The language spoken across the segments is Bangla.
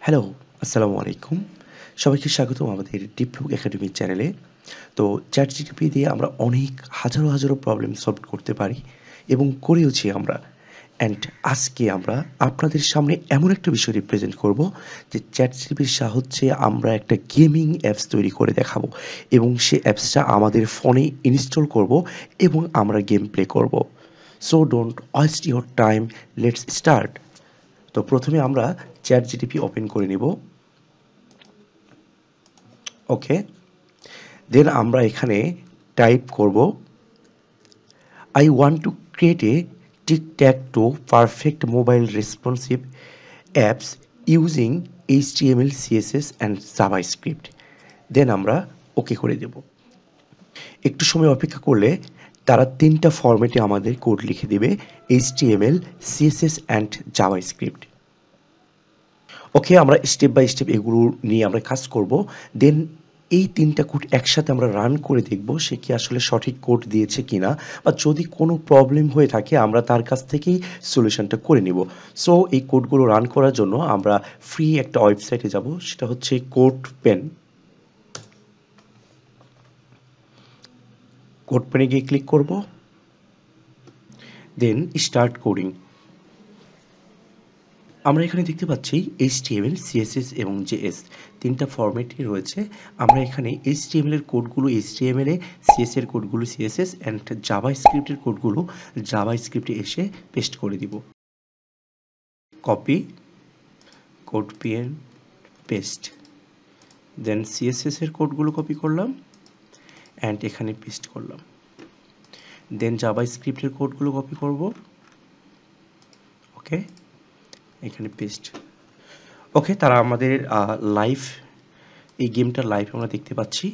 হ্যালো, আসসালামু আলাইকুম। সবাইকে স্বাগতম আমাদের ডিপ্লগ একাডেমি চ্যানেলে। তো ChatGPT দিয়ে আমরা অনেক হাজারো প্রবলেম সলভ করতে পারি এবং করেওছি আমরা। অ্যান্ড আজকে আমরা আপনাদের সামনে এমন একটা বিষয় রিপ্রেজেন্ট করব যে ChatGPTর সাহায্যে আমরা একটা গেমিং অ্যাপস তৈরি করে দেখাবো এবং সেই অ্যাপসটা আমাদের ফোনে ইনস্টল করব এবং আমরা গেম প্লে করব। So don't waste your time, let's start. তো প্রথমে আমরা ChatGPT ওপেন করে নিব। ওকে, দেন আমরা এখানে টাইপ করব I want to create a tic-tac-toe perfect mobile responsive apps using HTML, CSS and JavaScript. দেন আমরা ওকে করে দেব। একটু সময় অপেক্ষা করলে তারা 3টা ফরম্যাটে আমাদের কোড লিখে দেবে, HTML, CSS and JavaScript। ওকে, আমরা স্টেপ বাই স্টেপ এগুলো নিয়ে আমরা কাজ করব। দেন এই 3টা কোড একসাথে আমরা রান করে দেখব সে কি আসলে সঠিক কোড দিয়েছে কিনা, বা যদি কোনো প্রবলেম হয়ে থাকে আমরা তার কাছ থেকেই সলিউশনটা করে নিব। সো এই কোডগুলো রান করার জন্য আমরা ফ্রি একটা ওয়েবসাইটে যাব, সেটা হচ্ছে CodePen। CodePen-এ গিয়ে ক্লিক করব, দেন স্টার্ট কোডিং। আমরা এখানে দেখতে পাচ্ছি HTML, CSS এবং JS 3টা ফরম্যাটই রয়েছে। আমরা এখানে HTML এর কোডগুলো HTML এ, CSS এর কোডগুলো CSS অ্যান্ড JavaScript এর কোডগুলো JavaScript এ এসে পেস্ট করে দিব। Copy, CodePen, paste. Then CSS এর কোডগুলো কপি করলাম অ্যান্ড এখানে পেস্ট করলাম। দেন JavaScript এর কোডগুলো কপি করব। ওকে, এখানে পেস্ট। ওকে, তারা আমাদের লাইভ, এই গেমটার লাইভ আমরা দেখতে পাচ্ছি।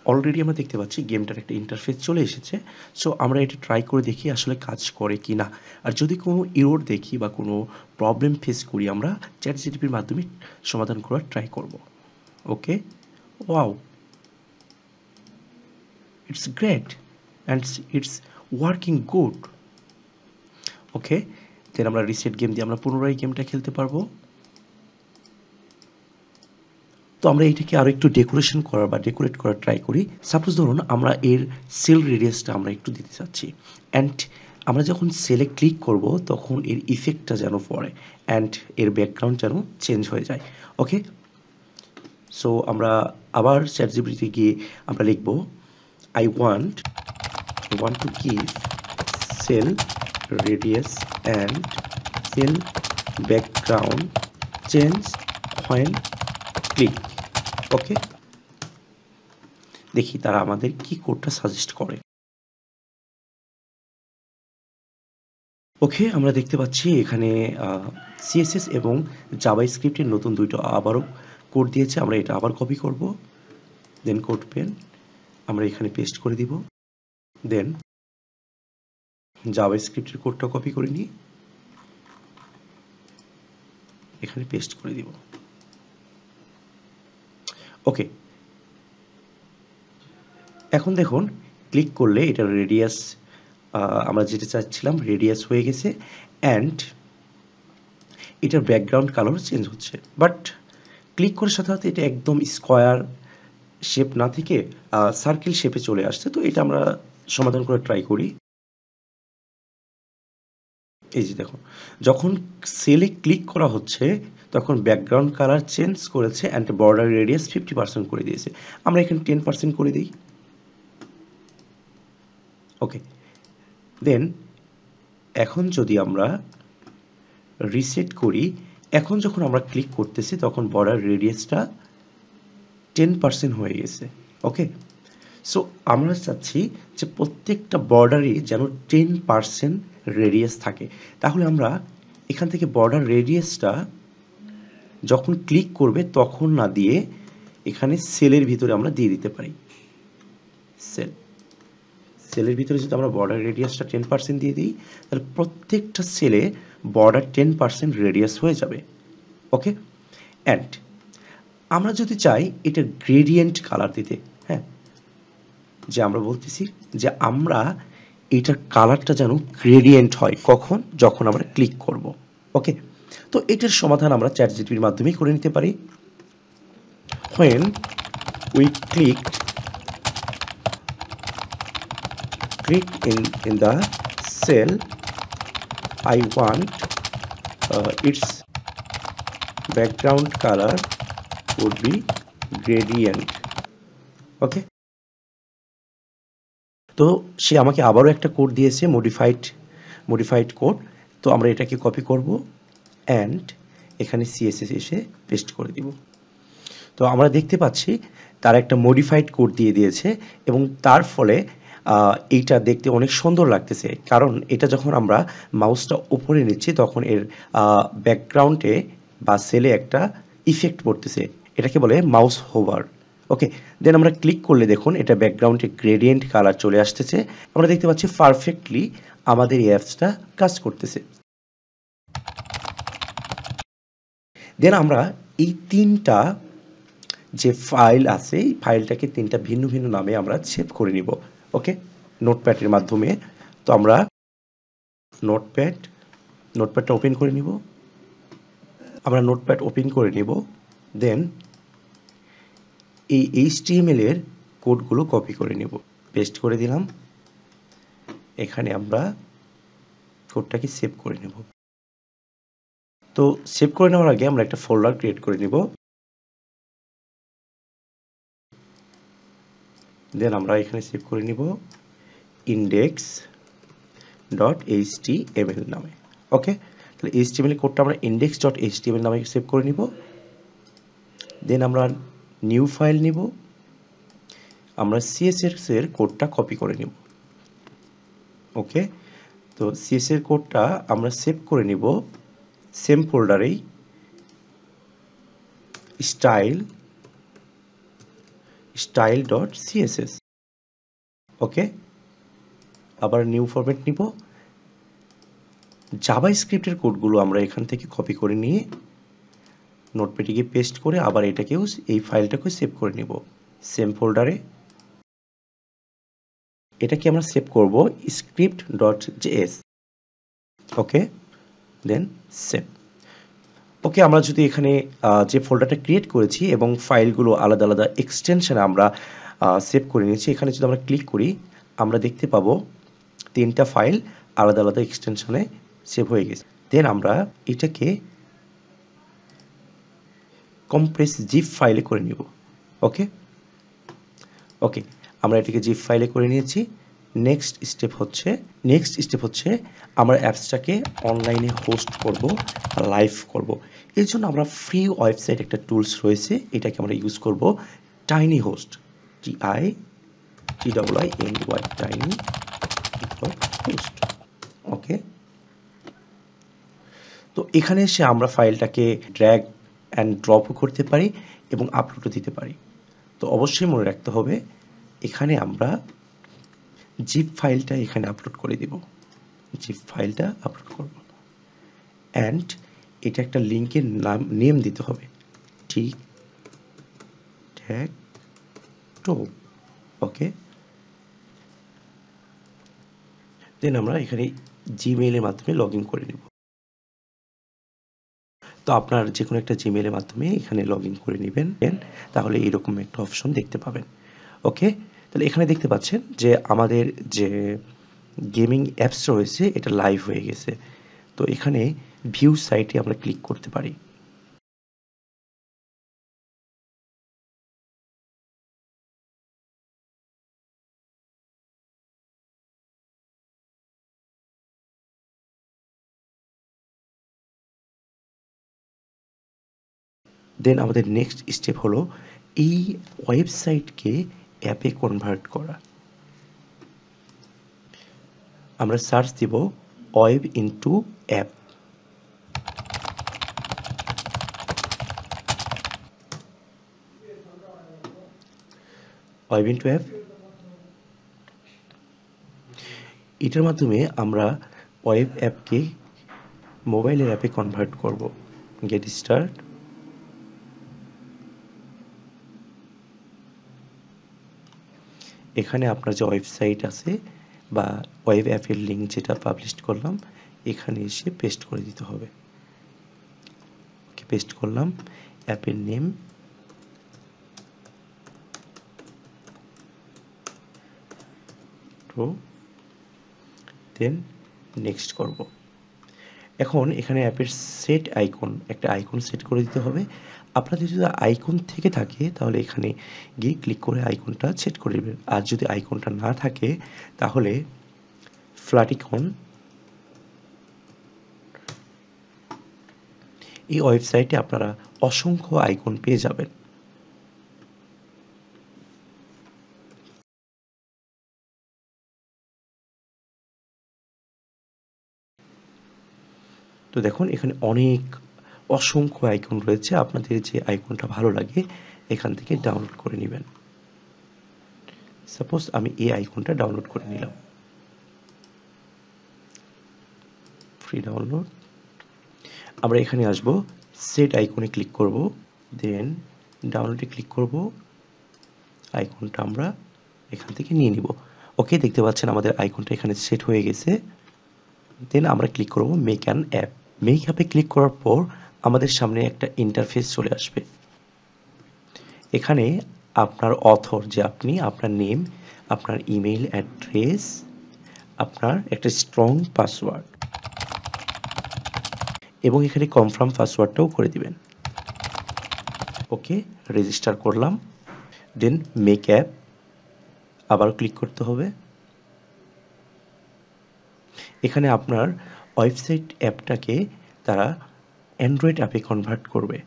অলরেডি আমরা দেখতে পাচ্ছি গেমটার একটা ইন্টারফেস চলে এসেছে। সো আমরা এটা ট্রাই করে দেখি আসলে কাজ করে কি না। আর যদি কোনো এরর দেখি বা কোনো প্রবলেম ফেস করি আমরা ChatGPTর মাধ্যমে সমাধান করার ট্রাই করব। Okay, wow, it's great and it's working good. Okay, then আমরা রিসেট গেম দিয়ে আমরা পুনরায় গেমটা খেলতে পারবো। তো আমরা এটাকে আরও একটু ডেকোরেশন করার বা ডেকোরেট করার ট্রাই করি। সাপোজ ধরুন আমরা এর সেল রেডিয়াসটা আমরা একটু দিতে চাচ্ছি, অ্যান্ড আমরা যখন সেলে ক্লিক করব তখন এর ইফেক্টটা যেন পড়ে অ্যান্ড এর ব্যাকগ্রাউন্ড যেন চেঞ্জ হয়ে যায়। ওকে, সো আমরা আবার ChatGPT-তে গিয়ে আমরা লিখব I want to give cell radius and cell background change when click। ওকে, দেখি তারা আমাদের কি কোডটা সাজেস্ট করে। ওকে, আমরা দেখতে পাচ্ছি এখানে CSS এবং JavaScript-এর নতুন দুইটা আবারও কোড দিয়েছে। আমরা এটা আবার কপি করব, দেন CodePen আমরা এখানে পেস্ট করে দিব। দেন JavaScript-এর কোডটা কপি করে নিই, এখানে পেস্ট করে দিব। ওকে, এখন দেখুন ক্লিক করলে এটা রেডিয়াস, আমরা যেটা চাচ্ছিলাম রেডিয়াস হয়ে গেছে অ্যান্ড এটার ব্যাকগ্রাউন্ড কালার চেঞ্জ হচ্ছে। বাট ক্লিক করার সাথে সাথে এটা একদম স্কোয়ার শেপ না থেকে সার্কেল শেপে চলে আসছে। তো এটা আমরা সমাধান করে ট্রাই করি। এই যে দেখুন, যখন সেলে ক্লিক করা হচ্ছে তখন ব্যাকগ্রাউন্ড কালার চেঞ্জ করেছে অ্যান্ড বর্ডার রেডিয়াস 50% করে দিয়েছে। আমরা এখানে 10% করে দিই। ওকে, দেন এখন যদি আমরা রিসেট করি, এখন যখন আমরা ক্লিক করতেছি তখন বর্ডার রেডিয়াসটা 10% হয়ে গেছে। ওকে, সো আমরা চাচ্ছি যে প্রত্যেকটা বর্ডারই যেন 10% রেডিয়াস থাকে। তাহলে আমরা এখান থেকে বর্ডার রেডিয়াসটা যখন ক্লিক করবে তখন না দিয়ে এখানে সেলের ভিতরে আমরা দিয়ে দিতে পারি। সেলের ভিতরে যদি আমরা বর্ডার রেডিয়াসটা 10% দিয়ে দিই তাহলে প্রত্যেকটা সেলে বর্ডার 10% রেডিয়াস হয়ে যাবে। ওকে, অ্যান্ড আমরা যদি চাই এটা গ্রেডিয়েন্ট কালার দিতে, হ্যাঁ, যে আমরা বলতেছি যে আমরা এটার কালারটা যেন গ্রেডিয়েন্ট হয়, কখন, যখন আমরা ক্লিক করব। ওকে, তো এটার সমাধান আমরা চ্যাটজিপিটির মাধ্যমেই করে নিতে পারি। when we click in the cell I want its background color would be gradient. ওকে, তো সে আমাকে আবারও একটা কোড দিয়েছে, মডিফাইড কোড। তো আমরা এটাকে কপি করব অ্যান্ড এখানে সিএসএস এসে পেস্ট করে দিব। তো আমরা দেখতে পাচ্ছি তার একটা মডিফাইড কোড দিয়ে দিয়েছে এবং তার ফলে এইটা দেখতে অনেক সুন্দর লাগতেছে, কারণ এটা যখন আমরা মাউসটা উপরে নিচ্ছি তখন এর ব্যাকগ্রাউন্ডে বা সেলে একটা ইফেক্ট পড়তেছে, এটাকে বলে মাউস হোভার। ওকে, দেন আমরা ক্লিক করলে দেখুন এটা ব্যাকগ্রাউন্ডে গ্রেডিয়েন্ট কালার চলে আসতেছে। আমরা দেখতে পাচ্ছি পারফেক্টলি আমাদের এই অ্যাপসটা কাজ করতেছে। দেন আমরা এই তিনটা যে ফাইল আছে এই ফাইলটাকে তিনটা ভিন্ন ভিন্ন নামে আমরা সেভ করে নিব। ওকে, নোটপ্যাডের মাধ্যমে। তো আমরা নোটপ্যাডটা ওপেন করে নিব। আমরা নোটপ্যাড ওপেন করে নিব। দেন এই HTML এর কোডগুলো কপি করে নেব, পেস্ট করে দিলাম। এখানে আমরা কোডটাকে সেভ করে নেব। তো সেভ করে নেওয়ার আগে আমরা একটা ফোল্ডার ক্রিয়েট করে নিব। দেন আমরা এখানে সেভ করে নিব index.html নামে। ওকে, তাহলে HTML কোডটা আমরা index.html নামে সেভ করে নিব। দেন আমরা নিউ ফাইল নিব, আমরা CSS এর কোডটা কপি করে নিব। ওকে, তো CSS এর কোডটা আমরা সেভ করে নিব সেম ফোল্ডারেই style.css। ওকে, আবার নিউ ফরম্যাট নিব। জাভাস্ক্রিপ্টের কোডগুলো আমরা এখান থেকে কপি করে নিয়ে নোটপ্যাডে পেস্ট করে আবার এটাকেও এই ফাইলটাকে সেভ করে নিব সেম ফোল্ডারে। এটাকে আমরা সেভ করব script.js। ওকে, দেন সেভ। ওকে, আমরা যদি এখানে যে ফোল্ডারটা ক্রিয়েট করেছি এবং ফাইলগুলো আলাদা আলাদা এক্সটেনশনে আমরা সেভ করে নিয়েছি, এখানে যদি আমরা ক্লিক করি আমরা দেখতে পাবো তিনটা ফাইল আলাদা আলাদা এক্সটেনশনে সেভ হয়ে গেছে। দেন আমরা এটাকে কম্প্রেস জিপ ফাইলে করে নিব। ওকে, আমরা এটাকে জিপ ফাইলে করে নিয়েছি। নেক্সট স্টেপ হচ্ছে আমরা অ্যাপসটাকে অনলাইনে হোস্ট করব, লাইভ করব। এর জন্য আমরা ফ্রি ওয়েবসাইট একটা টুলস রয়েছে, এটাকে আমরা ইউজ করব tiinyhost, TINY tiny host। ওকে, তো এখানে এসে আমরা ফাইলটাকে ড্র্যাগ অ্যান্ড ড্রপও করতে পারি এবং আপলোডও দিতে পারি। তো অবশ্যই মনে রাখতে হবে এখানে আমরা জিপ ফাইলটা এখানে আপলোড করে দিব, জিপ ফাইলটা আপলোড করব অ্যান্ড এটা একটা লিঙ্কের নেম দিতে হবে, ঠিক ট্যাগ টো। ওকে, দেন আমরা এখানে জিমেইলের মাধ্যমে লগ ইন করে নেব। তো আপনার যে কোনো একটা জিমেইলের মাধ্যমে এখানে লগ ইন করে নেবেন, তাহলে এরকম একটা অপশন দেখতে পাবেন। ওকে, তাহলে এখানে দেখতে পাচ্ছেন যে আমাদের যে গেমিং অ্যাপস রয়েছে এটা লাইভ হয়ে গেছে। তো এখানে ভিউ সাইটে আমরা ক্লিক করতে পারি। দেন আমাদের নেক্সট স্টেপ হলো এই ওয়েবসাইটকে অ্যাপে কনভার্ট করা। আমরা সার্চ দিব web into app. Web into app, এটার মাধ্যমে আমরা ওয়েব অ্যাপকে মোবাইলের অ্যাপে কনভার্ট করব। Get start. এখানে আপনার যে ওয়েবসাইট আছে বা ওয়েব অ্যাপের লিঙ্ক যেটা পাবলিশ করলাম এখানে এসে পেস্ট করে দিতে হবে। পেস্ট করলাম, অ্যাপের নেম, তো দেন নেক্সট করব। এখন এখানে অ্যাপের সেট আইকন, একটা আইকন সেট করে দিতে হবে। আপনাদের যদি আইকন থেকে থাকে তাহলে এখানে গিয়ে ক্লিক করে আইকনটা সেট করে দেবেন। আর যদি আইকনটা না থাকে তাহলে ফ্ল্যাটিকন এই ওয়েবসাইটে আপনারা অসংখ্য আইকন পেয়ে যাবেন। তো দেখুন এখানে অসংখ্য আইকন রয়েছে, আপনাদের যে আইকনটা ভালো লাগে এখান থেকে ডাউনলোড করে নেবেন। সাপোজ আমি এই আইকনটা ডাউনলোড করে নিলাম, ফ্রি ডাউনলোড। আমরা এখানে আসব, সেট আইকনে ক্লিক করব, দেন ডাউনলোডে ক্লিক করব, আইকনটা আমরা এখান থেকে নিয়ে নিব। ওকে, দেখতে পাচ্ছেন আমাদের আইকনটা এখানে সেট হয়ে গেছে। দেন আমরা ক্লিক করব মেক অ্যান অ্যাপ। মেক অ্যাপে ক্লিক করার পর আমাদের সামনে একটা ইন্টারফেস চলে আসবে। এখানে আপনার অথর, যে আপনি, আপনার নেম, আপনার ইমেইল অ্যাড্রেস, আপনার একটা স্ট্রং পাসওয়ার্ড এবং এখানে কনফার্ম পাসওয়ার্ডটাও করে দিবেন। ওকে, রেজিস্টার করলাম। দেন মেক অ্যাপ, আবার ক্লিক করতে হবে। এখানে আপনার ওয়েবসাইট অ্যাপটাকে তারা অ্যান্ড্রয়েড অ্যাপে কনভার্ট করবে।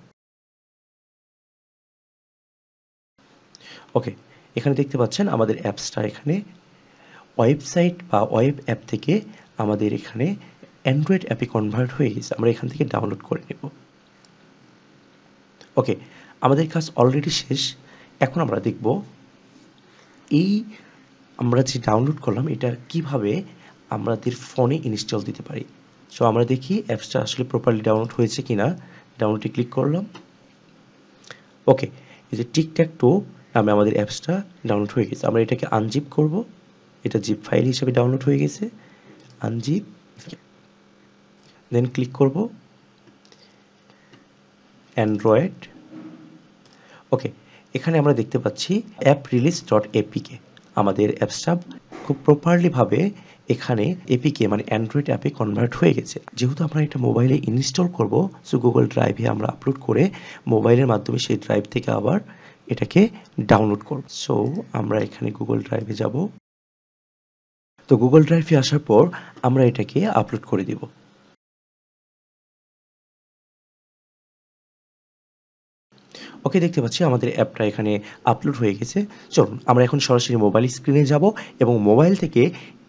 ওকে, এখানে দেখতে পাচ্ছেন আমাদের অ্যাপসটা এখানে ওয়েবসাইট বা ওয়েব অ্যাপ থেকে আমাদের এখানে অ্যান্ড্রয়েড অ্যাপে কনভার্ট হয়ে গেছে। আমরা এখান থেকে ডাউনলোড করে নেব। ওকে, আমাদের কাজ অলরেডি শেষ। এখন আমরা দেখব এই আমরা যে ডাউনলোড করলাম এটা কিভাবে আমাদের ফোনে ইনস্টল দিতে পারি। সো আমরা দেখি অ্যাপসটা আসলে প্রপারলি ডাউনলোড হয়েছে কিনা। ডাউনলোডে ক্লিক করলাম। ওকে, এই যে টিকট্যাক-টো নামে আমাদের অ্যাপসটা ডাউনলোড হয়ে গেছে। আমরা এটাকে আনজিপ করব। এটা জিপ ফাইল হিসেবে ডাউনলোড হয়ে গেছে। আনজিপ, দেন ক্লিক করব অ্যান্ড্রয়েড। ওকে, এখানে আমরা দেখতে পাচ্ছি অ্যাপ রিলিজ ডট এপিকে। আমাদের অ্যাপসটা খুব প্রপারলিভাবে এখানে এপিকে মানে অ্যান্ড্রয়েড অ্যাপে কনভার্ট হয়ে গেছে। যেহেতু আমরা এটা মোবাইলে ইনস্টল করব, সো গুগল ড্রাইভে আমরা আপলোড করে মোবাইলের মাধ্যমে সেই ড্রাইভ থেকে আবার এটাকে ডাউনলোড করব। সো আমরা এখানে গুগল ড্রাইভে যাব। তো গুগল ড্রাইভে আসার পর আমরা এটাকে আপলোড করে দিব। ওকে, দেখতে পাচ্ছি আমাদের অ্যাপটা এখানে আপলোড হয়ে গেছে। চলুন আমরা এখন সরাসরি মোবাইল স্ক্রিনে যাব এবং মোবাইল থেকে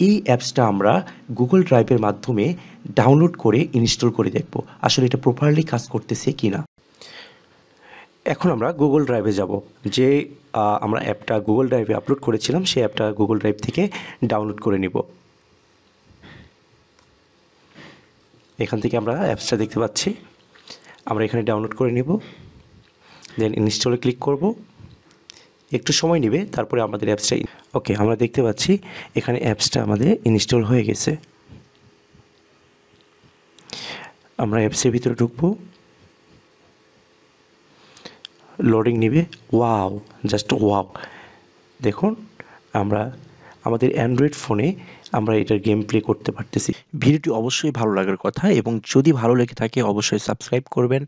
এই অ্যাপসটা আমরা গুগল ড্রাইভের মাধ্যমে ডাউনলোড করে ইনস্টল করে দেখব আসলে এটা প্রপারলি কাজ করতেছে কিনা। এখন আমরা গুগল ড্রাইভে যাব। যে আমরা অ্যাপটা গুগল ড্রাইভে আপলোড করেছিলাম সেই অ্যাপটা গুগল ড্রাইভ থেকে ডাউনলোড করে নিব। এখান থেকে আমরা অ্যাপসটা দেখতে পাচ্ছি, আমরা এখানে ডাউনলোড করে নিব। দেন ইনস্টলে ক্লিক করব। একটু সময় নেবে, তারপরে আমাদের অ্যাপসটা ওকে আমরা দেখতে পাচ্ছি এখানে অ্যাপসটা আমাদের ইনস্টল হয়ে গেছে। আমরা অ্যাপসের ভিতরে ঢুকবো, লোডিং নেবে। ওয়াও, জাস্ট ওয়াও, দেখুন আমরা আমাদের অ্যান্ড্রয়েড ফোনে আমরা এটার গেম প্লে করতে পারতেছি। ভিডিওটি অবশ্যই ভালো লাগার কথা এবং যদি ভালো লেগে থাকে অবশ্যই সাবস্ক্রাইব করবেন।